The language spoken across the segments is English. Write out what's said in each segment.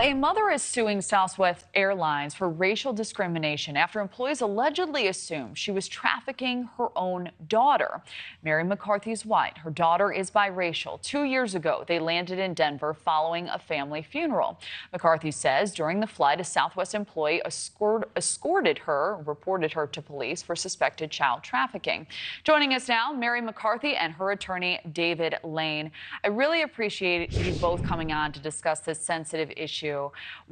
A mother is suing Southwest Airlines for racial discrimination after employees allegedly assumed she was trafficking her own daughter. Mary MacCarthy's white. Her daughter is biracial. 2 years ago, they landed in Denver following a family funeral. MacCarthy says during the flight, a Southwest employee reported her to police for suspected child trafficking. Joining us now, Mary MacCarthy and her attorney, David Lane. I really appreciate you both coming on to discuss this sensitive issue.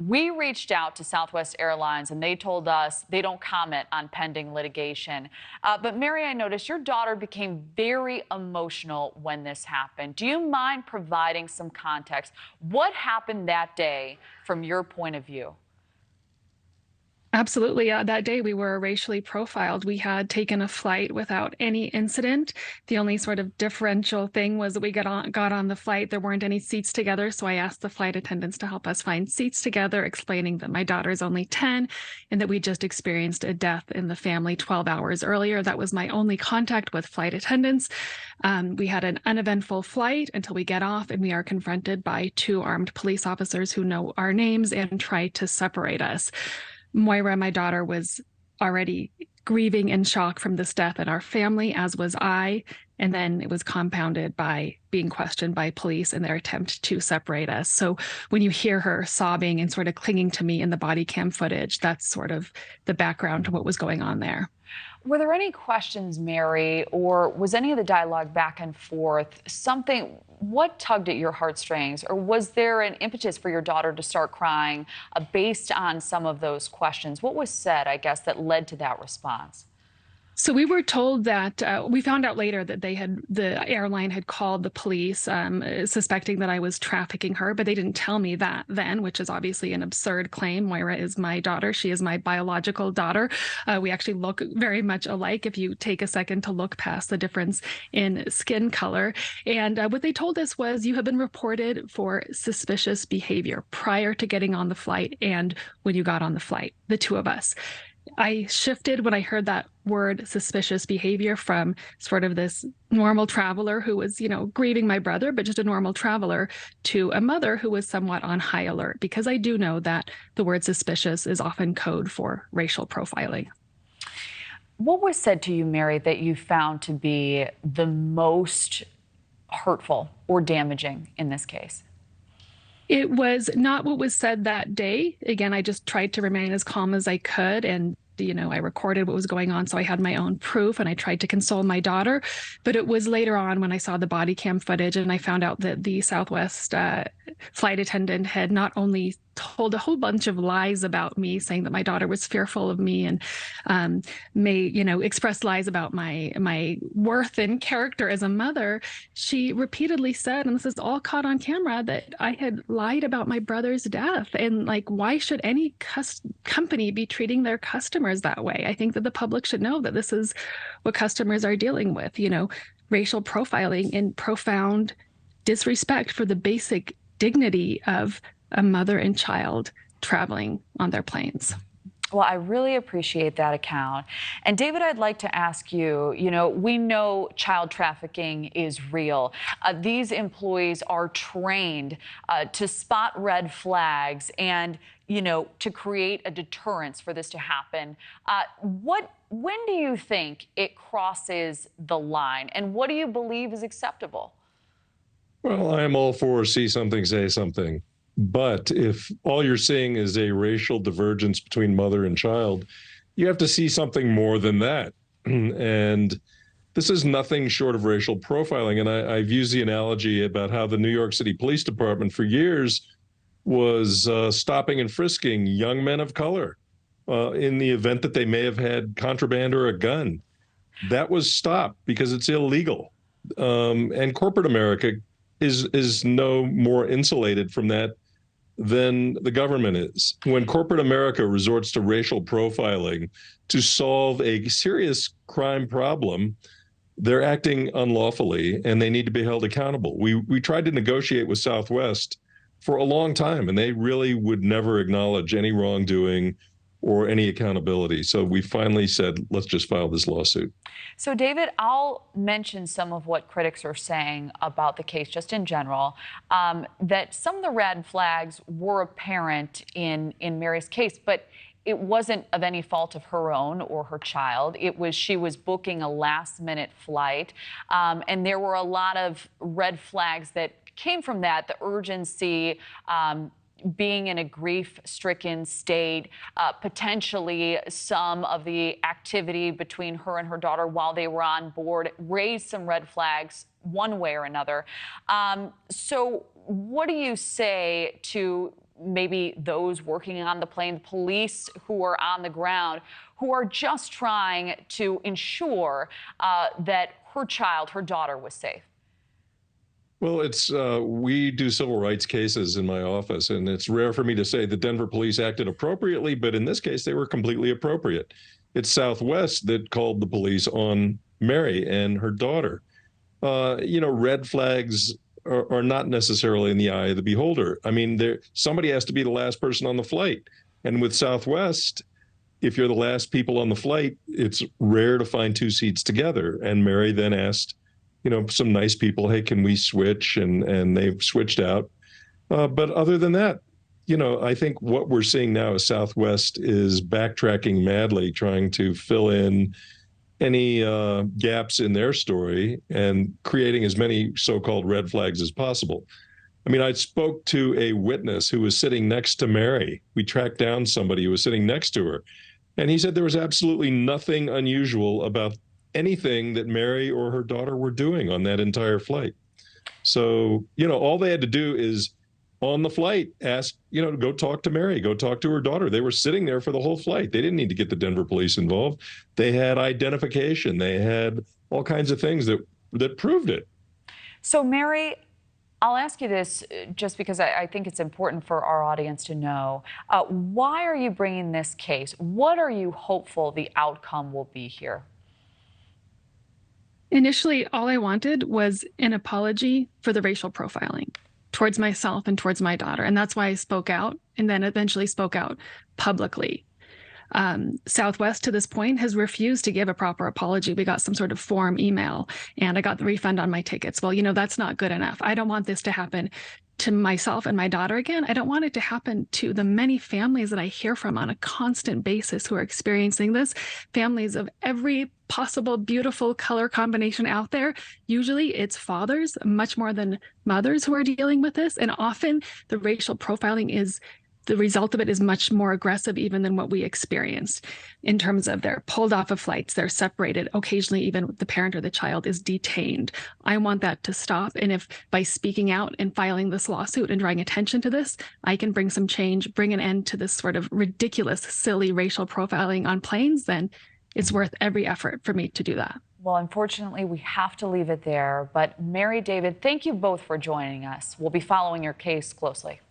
We reached out to Southwest Airlines and they told us they don't comment on pending litigation. But Mary, I noticed your daughter became very emotional when this happened. Do you mind providing some context? What happened that day from your point of view? Absolutely. That day we were racially profiled. We had taken a flight without any incident. The only sort of differential thing was that we got on the flight. There weren't any seats together. So I asked the flight attendants to help us find seats together, explaining that my daughter is only 10 and that we just experienced a death in the family 12 hours earlier. That was my only contact with flight attendants. We had an uneventful flight until we get off and we are confronted by 2 armed police officers who know our names and try to separate us. Moira, my daughter, was already grieving in shock from this death in our family, as was I. And then it was compounded by being questioned by police in their attempt to separate us. So when you hear her sobbing and sort of clinging to me in the body cam footage, that's sort of the background to what was going on there. Were there any questions, Mary, or was any of the dialogue back and forth what tugged at your heartstrings, or was there an impetus for your daughter to start crying based on some of those questions? What was said, I guess, that led to that response? So we were told that we found out later that the airline had called the police suspecting that I was trafficking her, but they didn't tell me that then, which is obviously an absurd claim. Moira is my daughter. She is my biological daughter. We actually look very much alike if you take a second to look past the difference in skin color. And what they told us was you have been reported for suspicious behavior prior to getting on the flight and when you got on the flight, the 2 of us. I shifted when I heard that word suspicious behavior from sort of this normal traveler who was, grieving my brother, but just a normal traveler, to a mother who was somewhat on high alert, because I do know that the word suspicious is often code for racial profiling. What was said to you, Mary, that you found to be the most hurtful or damaging in this case? It was not what was said that day. Again, I just tried to remain as calm as I could. And, I recorded what was going on. So I had my own proof and I tried to console my daughter. But it was later on when I saw the body cam footage and I found out that the Southwest flight attendant had not only told a whole bunch of lies about me, saying that my daughter was fearful of me and expressed lies about my worth and character as a mother. She repeatedly said, and this is all caught on camera, that I had lied about my brother's death. And why should any company be treating their customers that way? I think that the public should know that this is what customers are dealing with, racial profiling and profound disrespect for the basic dignity of a mother and child traveling on their planes. Well, I really appreciate that account. And David, I'd like to ask you, we know child trafficking is real. These employees are trained to spot red flags and, to create a deterrence for this to happen. When do you think it crosses the line, and what do you believe is acceptable? Well, I am all for see something, say something. But if all you're seeing is a racial divergence between mother and child, you have to see something more than that. And this is nothing short of racial profiling. And I've used the analogy about how the New York City Police Department for years was stopping and frisking young men of color in the event that they may have had contraband or a gun. That was stopped because it's illegal. And corporate America is no more insulated from that than the government is. When corporate America resorts to racial profiling to solve a serious crime problem, they're acting unlawfully and they need to be held accountable. We tried to negotiate with Southwest for a long time, and they really would never acknowledge any wrongdoing or any accountability. So we finally said, let's just file this lawsuit. So, David, I'll mention some of what critics are saying about the case, just in general, that some of the red flags were apparent in Mary's case, but it wasn't of any fault of her own or her child. She was booking a last-minute flight, and there were a lot of red flags that came from that, the urgency, being in a grief-stricken state, potentially some of the activity between her and her daughter while they were on board raised some red flags one way or another. So what do you say to maybe those working on the plane, police who are on the ground, who are just trying to ensure that her child, her daughter, was safe? Well, we do civil rights cases in my office, and it's rare for me to say the Denver police acted appropriately, but in this case, they were completely appropriate. It's Southwest that called the police on Mary and her daughter. Red flags are not necessarily in the eye of the beholder. I mean, somebody has to be the last person on the flight. And with Southwest, if you're the last people on the flight, it's rare to find two seats together. And Mary then asked, some nice people, hey, can we switch? And they've switched out. But other than that, I think what we're seeing now is Southwest is backtracking madly, trying to fill in any gaps in their story and creating as many so-called red flags as possible. I mean, I spoke to a witness who was sitting next to Mary. We tracked down somebody who was sitting next to her, and he said there was absolutely nothing unusual about anything that Mary or her daughter were doing on that entire flight. So, all they had to do is on the flight, ask, go talk to Mary, go talk to her daughter. They were sitting there for the whole flight. They didn't need to get the Denver police involved. They had identification. They had all kinds of things that proved it. So, Mary, I'll ask you this just because I think it's important for our audience to know. Why are you bringing this case? What are you hopeful the outcome will be here? Initially, all I wanted was an apology for the racial profiling towards myself and towards my daughter. And that's why I spoke out and then eventually spoke out publicly. Southwest to this point has refused to give a proper apology. We got some sort of form email and I got the refund on my tickets. Well, that's not good enough. I don't want this to happen to myself and my daughter again. I don't want it to happen to the many families that I hear from on a constant basis who are experiencing this, families of every possible beautiful color combination out there. Usually it's fathers, much more than mothers, who are dealing with this. And often the racial profiling the result of it is much more aggressive even than what we experienced in terms of they're pulled off of flights, they're separated. Occasionally, even the parent or the child is detained. I want that to stop. And if by speaking out and filing this lawsuit and drawing attention to this, I can bring some change, bring an end to this sort of ridiculous, silly racial profiling on planes, then it's worth every effort for me to do that. Well, unfortunately, we have to leave it there. But Mary, David, thank you both for joining us. We'll be following your case closely.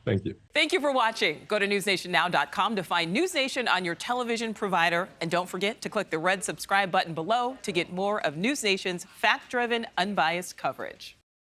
Thank you. Thank you for watching. Go to newsnationnow.com to find News Nation on your television provider. And don't forget to click the red subscribe button below to get more of News Nation's fact-driven, unbiased coverage.